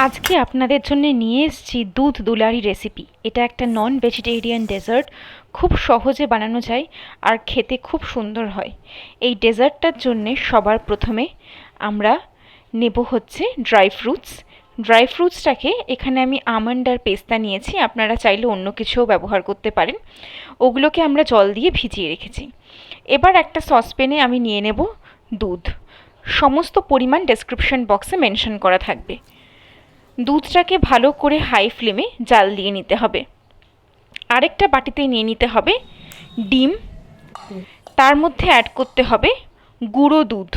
আজকে আপনাদের জন্য নিয়ে এসেছি দুধ দুলারি রেসিপি। এটা একটা নন ভেজিটেরিয়ান ডেজার্ট, খুব সহজে বানানো যায় আর খেতে খুব সুন্দর হয়। এই ডেজার্টটার জন্যে সবার প্রথমে আমরা নেব হচ্ছে ড্রাই ফ্রুটসটাকে এখানে আমি আমন্ড আর পেস্তা নিয়েছি, আপনারা চাইলে অন্য কিছুও ব্যবহার করতে পারেন। ওগুলোকে আমরা জল দিয়ে ভিজিয়ে রেখেছি। এবার একটা সসপ্যানে আমি নিয়ে নেব দুধ। সমস্ত পরিমাণ ডেসক্রিপশন বক্সে মেনশন করা থাকবে। দুধটাকে ভালো করে হাই ফ্লেমে জাল দিয়ে নিতে হবে। আরেকটা বাটিতে নিয়ে নিতে হবে ডিম, তার মধ্যে অ্যাড করতে হবে গুঁড়ো দুধ,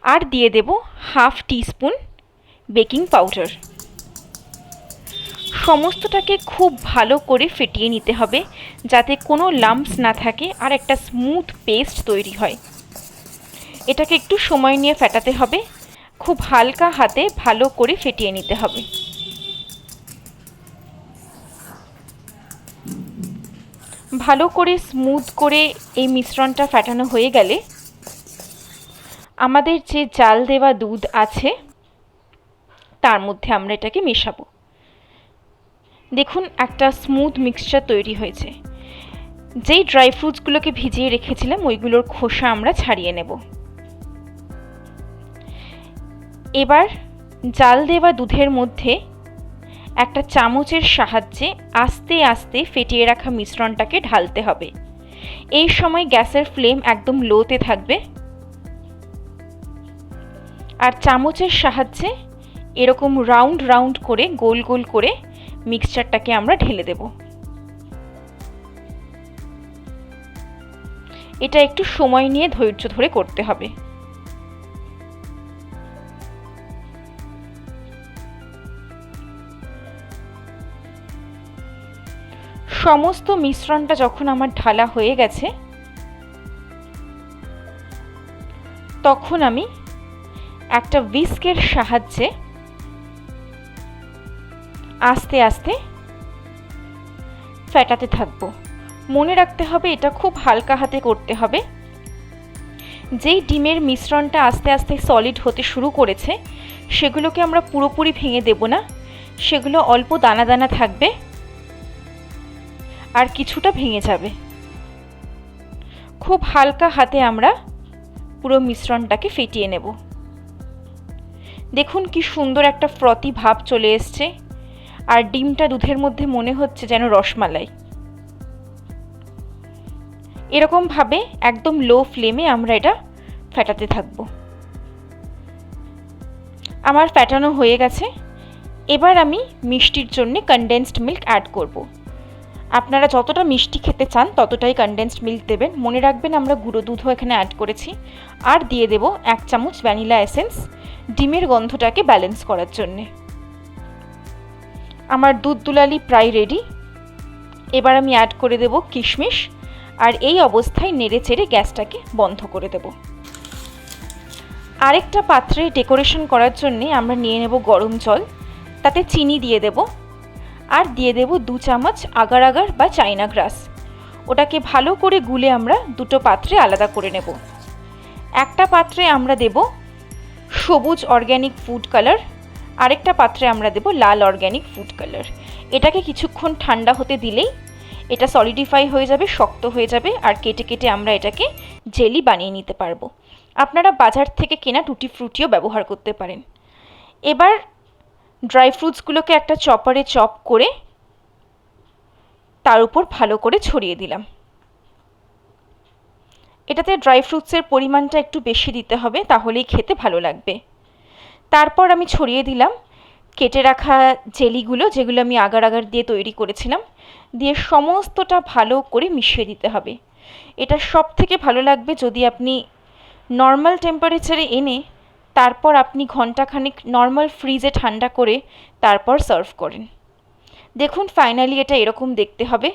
আর দিয়ে দেব হাফ টিস্পুন বেকিং পাউডার। সমস্তটাকে খুব ভালো করে ফেটিয়ে নিতে হবে যাতে কোনো লাম্পস না থাকে আর একটা স্মুথ পেস্ট তৈরি হয়। এটাকে একটু সময় নিয়ে ফেটাতে হবে, খুব হালকা হাতে ভালো করে ফেটিয়ে নিতে হবে। ভালো করে স্মুথ করে এই মিশ্রণটা ফেটানো হয়ে গেলে আমাদের যে জাল দেওয়া দুধ আছে তার মধ্যে আমরা এটাকে মেশাবো। দেখুন একটা স্মুথ মিক্সচার তৈরি হয়েছে। যেই ড্রাই ফ্রুটসগুলোকে ভিজিয়ে রেখেছিলাম ওইগুলোর খোসা আমরা ছাড়িয়ে নেব। এবার জাল দেওয়া দুধের মধ্যে একটা চামচের সাহায্যে আস্তে আস্তে ফেটিয়ে রাখা মিশ্রণটাকে ঢালতে হবে। এই সময় গ্যাসের ফ্লেম একদম লোতে থাকবে আর চামচের সাহায্যে এরকম রাউন্ড রাউন্ড করে গোল গোল করে মিক্সচারটাকে আমরা ঢেলে দেব। এটা একটু সময় নিয়ে ধৈর্য ধরে করতে হবে। সমস্ত মিশ্রণটা যখন আমার ঢালা হয়ে গেছে তখন আমি একটা হুইস্কের সাহায্যে আস্তে আস্তে ফেটাতে থাকব। মনে রাখতে হবে এটা খুব হালকা হাতে করতে হবে। যেই ডিমের মিশ্রণটা আস্তে আস্তে সলিড হতে শুরু করেছে সেগুলোকে আমরা পুরোপুরি ভেঙে দেব না, সেগুলো অল্প দানা দানা থাকবে আর কিছুটা ভেঙে যাবে। খুব হালকা হাতে আমরা পুরো মিশ্রণটাকে ফেটিয়ে নেব। দেখুন কি সুন্দর একটা ফ্রথি ভাব চলে এসছে আর ডিমটা দুধের মধ্যে মনে হচ্ছে যেন রসমালাই। এরকম ভাবে একদম লো ফ্লেমে আমরা এটা ফেটাতে থাকব। আমার ফেটানো হয়ে গেছে। এবার আমি মিষ্টির জন্য কনডেন্সড মিল্ক অ্যাড করব। আপনারা যতটা মিষ্টি খেতে চান ততটাই কনডেন্সড মিল্ক দেবেন। মনে রাখবেন আমরা গুঁড়ো দুধও এখানে অ্যাড করেছি। আর দিয়ে দেব 1 চামচ ভ্যানিলা এসেন্স ডিমের গন্ধটাকে ব্যালেন্স করার জন্যে। আমার দুধ দুলালি প্রায় রেডি। এবার আমি অ্যাড করে দেব কিশমিশ আর এই অবস্থায় নেড়ে চেড়ে গ্যাসটাকে বন্ধ করে দেব। আরেকটা পাত্রে ডেকোরেশন করার জন্যে আমরা নিয়ে নেব গরম জল, তাতে চিনি দিয়ে দেব আর দিয়ে দেব 2 চামচ আগার আগার বা চাইনা গ্রাস। ওটাকে ভালো করে গুলে আমরা দুটো পাত্রে আলাদা করে নেব। একটা পাত্রে আমরা দেব সবুজ অর্গ্যানিক ফুড কালার, আরেকটা পাত্রে আমরা দেব লাল অর্গ্যানিক ফুড কালার। এটাকে কিছুক্ষণ ঠান্ডা হতে দিলেই এটা সলিডিফাই হয়ে যাবে, শক্ত হয়ে যাবে আর কেটে কেটে আমরা এটাকে জেলি বানিয়ে নিতে পারবো। আপনারা বাজার থেকে কেনা টুটি ফ্রুটিও ব্যবহার করতে পারেন। এবার ড্রাই ফ্রুটসগুলোকে একটা চপারে চপ করে তার উপর ভালো করে ছড়িয়ে দিলাম। এটাতে ড্রাই ফ্রুটসের পরিমাণটা একটু বেশি দিতে হবে, তাহলেই খেতে ভালো লাগবে। তারপর আমি ছড়িয়ে দিলাম কেটে রাখা জেলিগুলো, যেগুলো আমি আগার আগার দিয়ে তৈরি করেছিলাম, দিয়ে সমস্তটা ভালো করে মিশিয়ে দিতে হবে। এটা সব থেকে ভালো লাগবে যদি আপনি নর্মাল টেম্পারেচারে এনে তারপর আপনি ঘন্টাখানেক নর্মাল ফ্রিজে ঠান্ডা করে তারপর সার্ভ করেন। দেখুন ফাইনালি এটা এরকম দেখতে হবে।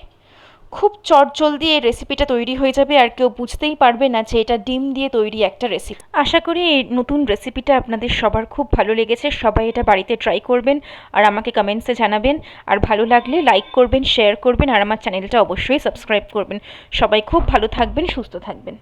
খুব চটজলদি এই রেসিপিটা তৈরি হয়ে যাবে আর কেউ বুঝতেই পারবে না যে এটা ডিম দিয়ে তৈরি একটা রেসিপি। আশা করি এই নতুন রেসিপিটা আপনাদের সবার খুব ভালো লেগেছে। সবাই এটা বাড়িতে ট্রাই করবেন আর আমাকে কমেন্টসে জানাবেন। আর ভালো লাগলে লাইক করবেন, শেয়ার করবেন আর আমার চ্যানেলটা অবশ্যই সাবস্ক্রাইব করবেন। সবাই খুব ভালো থাকবেন, সুস্থ থাকবেন।